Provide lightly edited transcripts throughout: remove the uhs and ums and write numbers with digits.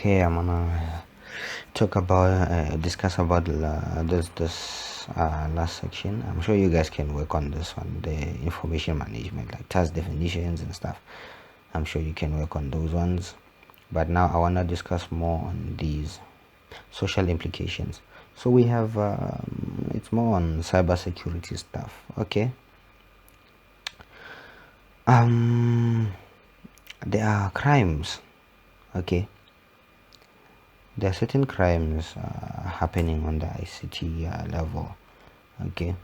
Okay, I'm gonna discuss about this last section. I'm sure you guys can work on this one, the information management, like task definitions and stuff. I'm sure you can work on those ones. But now I wanna discuss more on these social implications. So we have it's more on cybersecurity stuff. Okay. There are crimes. Okay. There are certain crimes happening on the ICT level. Okay,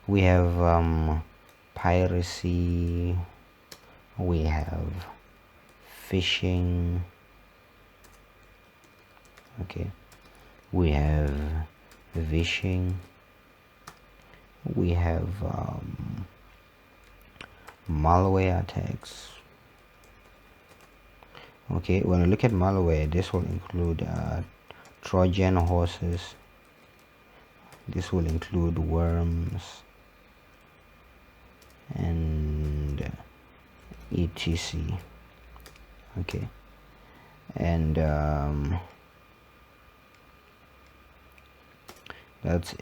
we have piracy, we have phishing, okay, we have vishing, we have malware attacks. Okay, when we look at malware, this will include Trojan horses, this will include worms and etc. Okay, and that's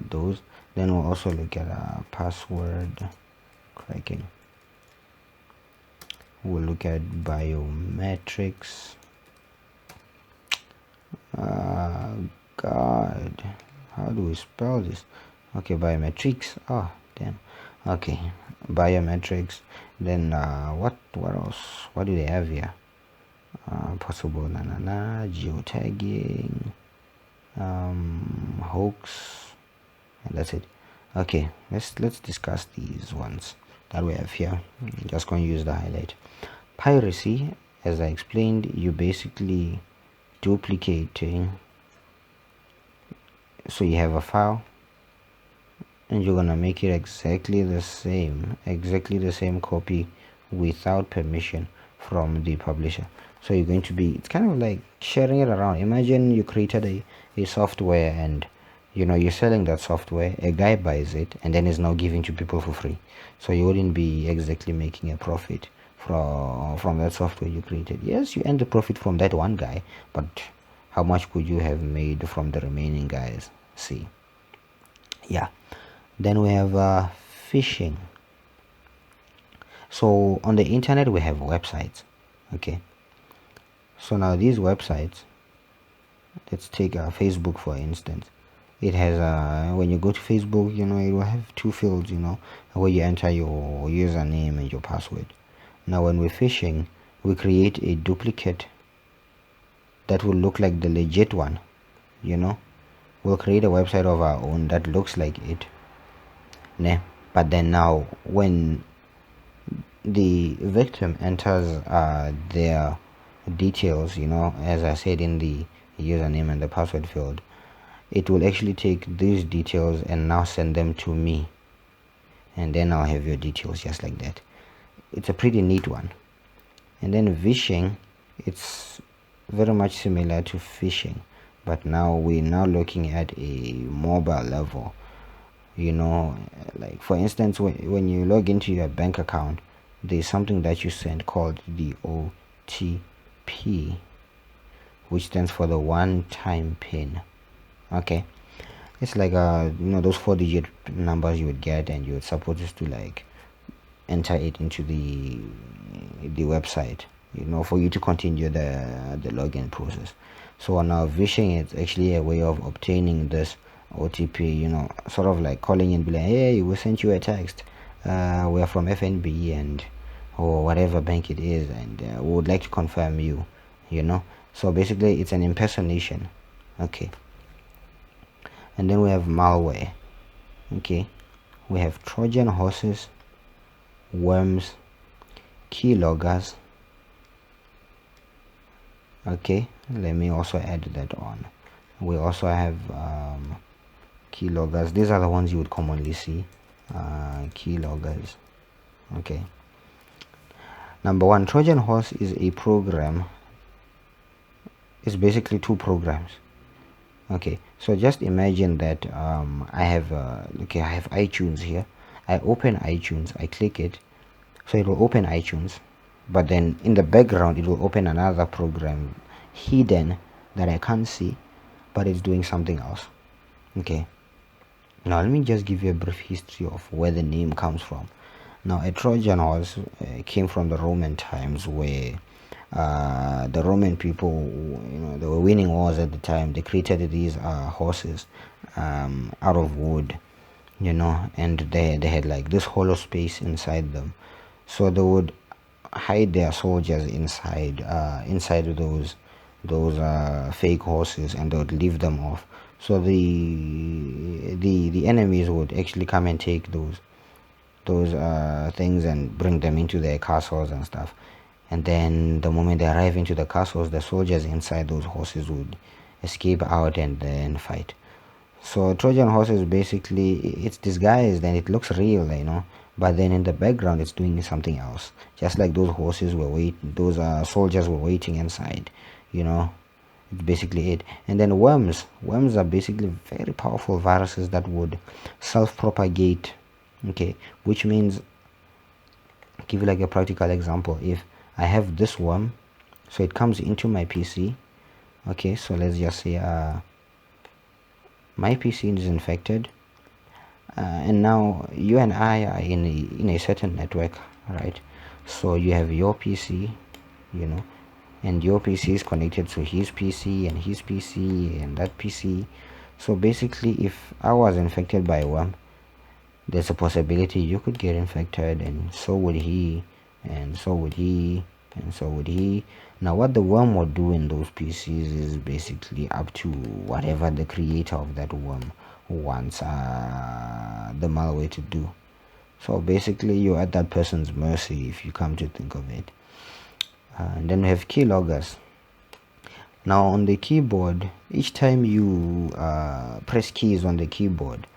those. Then we'll also look at password cracking. We'll look at biometrics. God, how do we spell this? Okay, biometrics. Oh, damn. Okay, biometrics. Then what else? What do they have here? Possible geotagging, hoax, and that's it. Okay, let's discuss these ones that we have here. I'm just going to use the highlight. Piracy, as I explained, you basically duplicating. So you have a file and you're gonna make it exactly the same copy without permission from the publisher. So you're going to be, it's kind of like sharing it around. Imagine you created a software and you're selling that software, a guy buys it and then is now giving to people for free. So you wouldn't be exactly making a profit from that software you created. Yes, you earn the profit from that one guy, but how much could you have made from the remaining guys? See, yeah. Then we have phishing. So on the internet we have websites. Okay, so now these websites, let's take Facebook for instance. It has when you go to Facebook, it will have two fields, where you enter your username and your password. Now when we're phishing, we create a duplicate that will look like the legit one. We'll create a website of our own that looks like it. But then now when the victim enters their details, as I said in the username and the password field, it will actually take these details and now send them to me, and then I'll have your details just like that. It's a pretty neat one. And then vishing, it's very much similar to phishing, but now we're looking at a mobile level. Like for instance, when you log into your bank account, there's something that you send called the OTP, which stands for the one-time PIN. Okay, it's like those 4-digit numbers you would get, and you're supposed to like enter it into the website, for you to continue the login process. So now vishing is actually a way of obtaining this OTP, sort of like calling in, be like, hey, we sent you a text, we are from FNB and or whatever bank it is, and we would like to confirm you. So basically it's an impersonation. Okay, and then we have malware. Okay, we have Trojan horses, worms, keyloggers. Okay, let me also add that on. We also have keyloggers. These are the ones you would commonly see. Keyloggers. Okay, number one, Trojan horse is a program. It's basically two programs. Okay, so just imagine that I have iTunes here. I open iTunes, I click it, so it will open iTunes, but then in the background it will open another program, hidden that I can't see, but it's doing something else. Okay, now let me just give you a brief history of where the name comes from. Now, a Trojan horse came from the Roman times, where the Roman people, they were winning wars at the time. They created these horses out of wood, and they had like this hollow space inside them, so they would hide their soldiers inside of those fake horses, and they would leave them off. So the enemies would actually come and take those things and bring them into their castles and stuff. And then the moment they arrive into the castles, the soldiers inside those horses would escape out and then fight. So Trojan horse is basically, it's disguised and it looks real, but then in the background it's doing something else. Just like those horses were those soldiers were waiting inside, it's basically it. And then worms are basically very powerful viruses that would self-propagate. Okay, which means, I'll give you like a practical example. If I have this worm, so it comes into my PC. Okay, so let's just say my PC is infected, and now you and I are in a certain network, right? So you have your PC, and your PC is connected to his PC and his PC and that PC. So basically, if I was infected by a worm, there's a possibility you could get infected, and so would he, and so would he, and so would he. Now, what the worm would do in those PCs is basically up to whatever the creator of that worm wants the malware to do. So basically, you're at that person's mercy if you come to think of it. And then we have keyloggers. Now, on the keyboard, each time you press keys on the keyboard,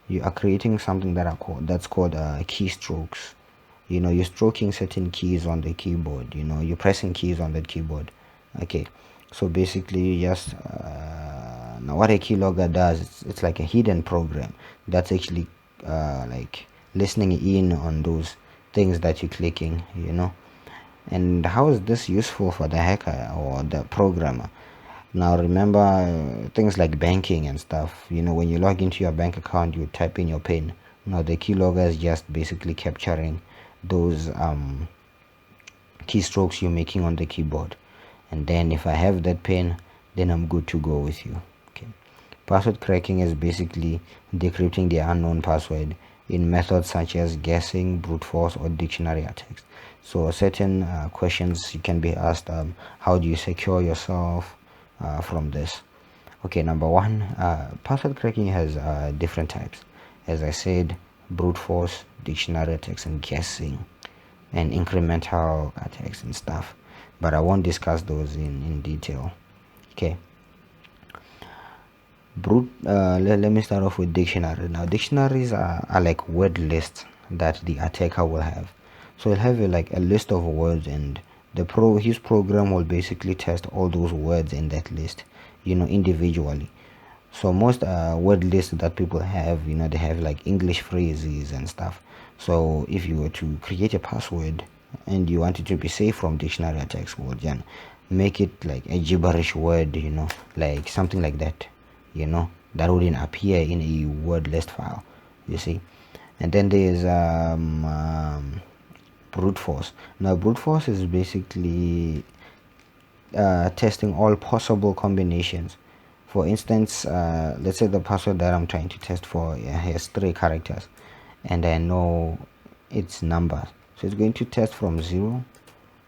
you are creating something that's called keystrokes. You're stroking certain keys on the keyboard. You're pressing keys on the keyboard. Okay, so basically you just now what a keylogger does, it's like a hidden program that's actually like listening in on those things that you're clicking. And how is this useful for the hacker or the programmer? Now remember things like banking and stuff. When you log into your bank account, you type in your PIN. Now the keylogger is just basically capturing those keystrokes you're making on the keyboard, and then if I have that PIN, then I'm good to go with you. Okay. Password cracking is basically decrypting the unknown password in methods such as guessing, brute force, or dictionary attacks. So certain questions you can be asked, how do you secure yourself from this? Okay, number one, password cracking has different types. As I said, brute force, dictionary attacks, and guessing, and incremental attacks and stuff. But I won't discuss those in detail. Okay. Let me start off with dictionary. Now, dictionaries are like word lists that the attacker will have. So he'll have like a list of words, and his program will basically test all those words in that list, individually. So most word lists that people have, they have like English phrases and stuff. So if you were to create a password and you want it to be safe from dictionary attacks, well, then make it like a gibberish word, like something like that, that wouldn't appear in a word list file, you see. And then there's brute force. Now brute force is basically testing all possible combinations. For instance, let's say the password that I'm trying to test for has 3 characters, and I know its numbers. So it's going to test from 0,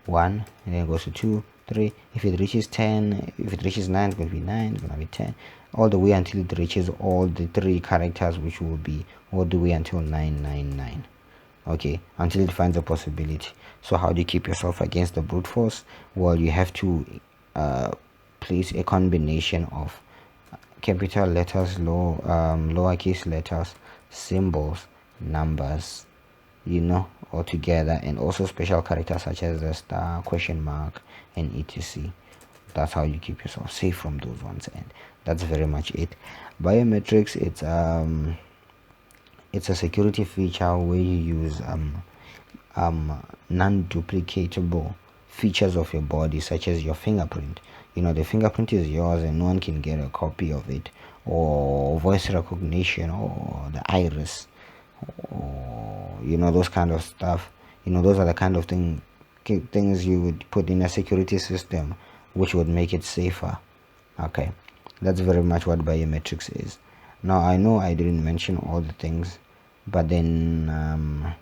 1, and then it goes to 2, 3. If it reaches 10, if it reaches 9, it's going to be 9, it's going to be 10, all the way until it reaches all the 3 characters, which will be all the way until 999. Okay, until it finds a possibility. So how do you keep yourself against the brute force? Well, you have to place a combination of capital letters, lowercase letters, symbols, numbers, all together, and also special characters such as the star, question mark, and etc. That's how you keep yourself safe from those ones, and that's very much it. Biometrics, it's a security feature where you use non-duplicatable features of your body, such as your fingerprint. The fingerprint is yours and no one can get a copy of it, or voice recognition, or the iris, or those kind of stuff. Those are the kind of things you would put in a security system which would make it safer. Okay, that's very much what biometrics is. Now, I know I didn't mention all the things, but then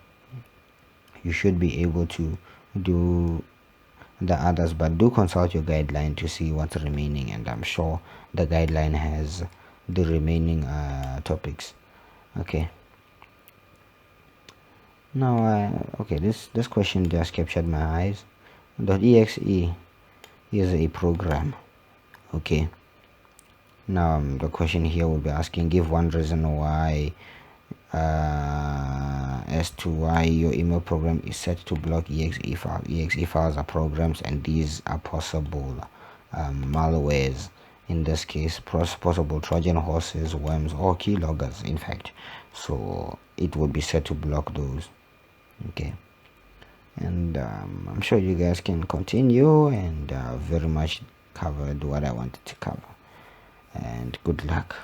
you should be able to do the others, but do consult your guideline to see what's remaining, and I'm sure the guideline has the remaining topics. Okay, now okay, this question just captured my eyes. .exe is a program. Okay, now the question here will be asking, give one reason why as to why your email program is set to block exe files. Exe files are programs, and these are possible malwares. In this case, possible Trojan horses, worms, or keyloggers, in fact. So it would be set to block those. Okay, and I'm sure you guys can continue, and very much covered what I wanted to cover. And good luck.